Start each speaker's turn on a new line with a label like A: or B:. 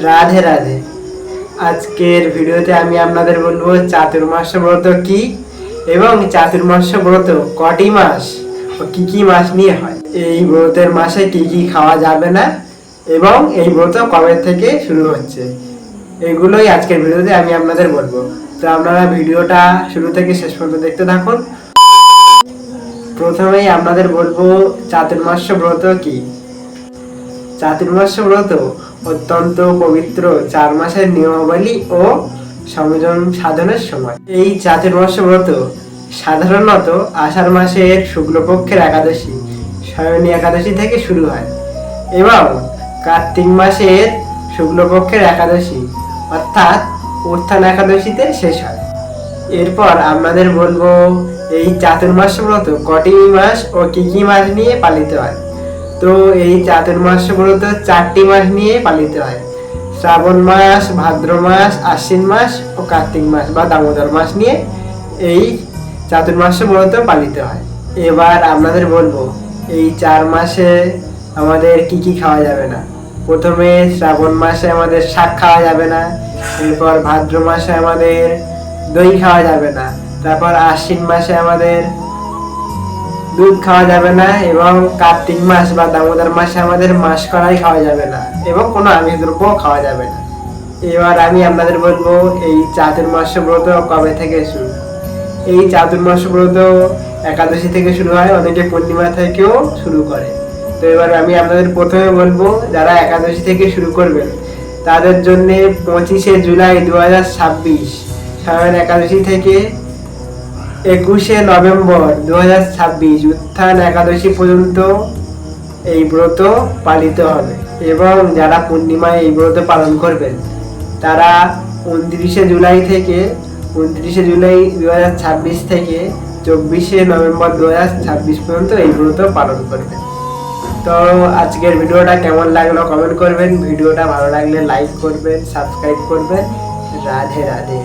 A: রাধে রাধে। আজকের ভিডিওতে আমি আপনাদের বলবো চাতুর্মাস্য ব্রত কি এবং চাতুর্মাস্য ব্রত কটি মাস ও কি কি মাস নিয়ে হয়, এই ব্রতের মাসে কি কি খাওয়া যাবে না এবং এই ব্রত কবে থেকে শুরু হচ্ছে, এগুলোই আজকের ভিডিওতে আমি আপনাদের বলবো। তো আপনারা ভিডিওটা শুরু থেকে শেষ পর্যন্ত দেখতে থাকুন। প্রথমেই আপনাদের বলবো চাতুর্মাস্য ব্রত কি। চাতুর্মাস্য ব্রত অত্যন্ত পবিত্র 4 মাসের নিয়মাবলী ও সংযম সাধনের সময়। এই চাতুর্মাস্য ব্রত সাধারণত আষাঢ় মাসের শুক্লপক্ষের একাদশী শয়নী একাদশী থেকে শুরু হয় এবং কার্তিক মাসের শুক্লপক্ষের একাদশী অর্থাৎ উত্থান একাদশীতে শেষ হয়। এরপর আপনাদের বলবো এই চাতুর্মাস্য ব্রত কটি মাস ও কি কি মাস নিয়ে পালিত হয়। তো এই চাতুর্মাস্য ব্রত 4টি মাস নিয়ে পালিত হয়: শ্রাবণ মাস, ভাদ্র মাস, আশ্বিন মাস ও কার্তিক মাস বা দামোদর মাস নিয়ে এই চাতুর্মাস্য ব্রত পালিত হয়। এবার আপনাদের বলবো এই 4 মাসে আমাদের কি কি খাওয়া যাবে না। প্রথমে শ্রাবণ মাসে আমাদের শাক খাওয়া যাবে না, এরপর ভাদ্র মাসে আমাদের দই খাওয়া যাবে না, তারপর আশ্বিন মাসে আমাদের দুধ খাওয়া যাবে না এবং কার্তিক মাস বা দামোদর মাসে আমাদের মাস কড়াই খাওয়া যাবে না এবং কোনো আমিষ দ্রব্য খাওয়া যাবে না। এবার আমি আপনাদের বলবো এই চাতুর্মাস্য ব্রত কবে থেকে শুরু। এই চাতুর্মাস্য ব্রত একাদশী থেকে শুরু হয়, অনেকে পূর্ণিমা থেকেও শুরু করে। তো এবার আমি আপনাদের প্রথমে বলবো যারা একাদশী থেকে শুরু করবেন তাদের জন্য 25শে জুলাই 2026 সায়ন একাদশী থেকে 21শে নভেম্বর 2026 উত্থান একাদশী পর্যন্ত এই ব্রত পালিত হবে এবং যারা পূর্ণিমায় এই ব্রত পালন করবেন তারা 29শে জুলাই 2026 থেকে 24শে নভেম্বর 2026 পর্যন্ত এই ব্রত পালন করবেন। তো আজকের ভিডিওটা কেমন লাগলো কমেন্ট করবেন, ভিডিওটা ভালো লাগলে লাইক করবেন, সাবস্ক্রাইব করবেন। রাধে রাধে।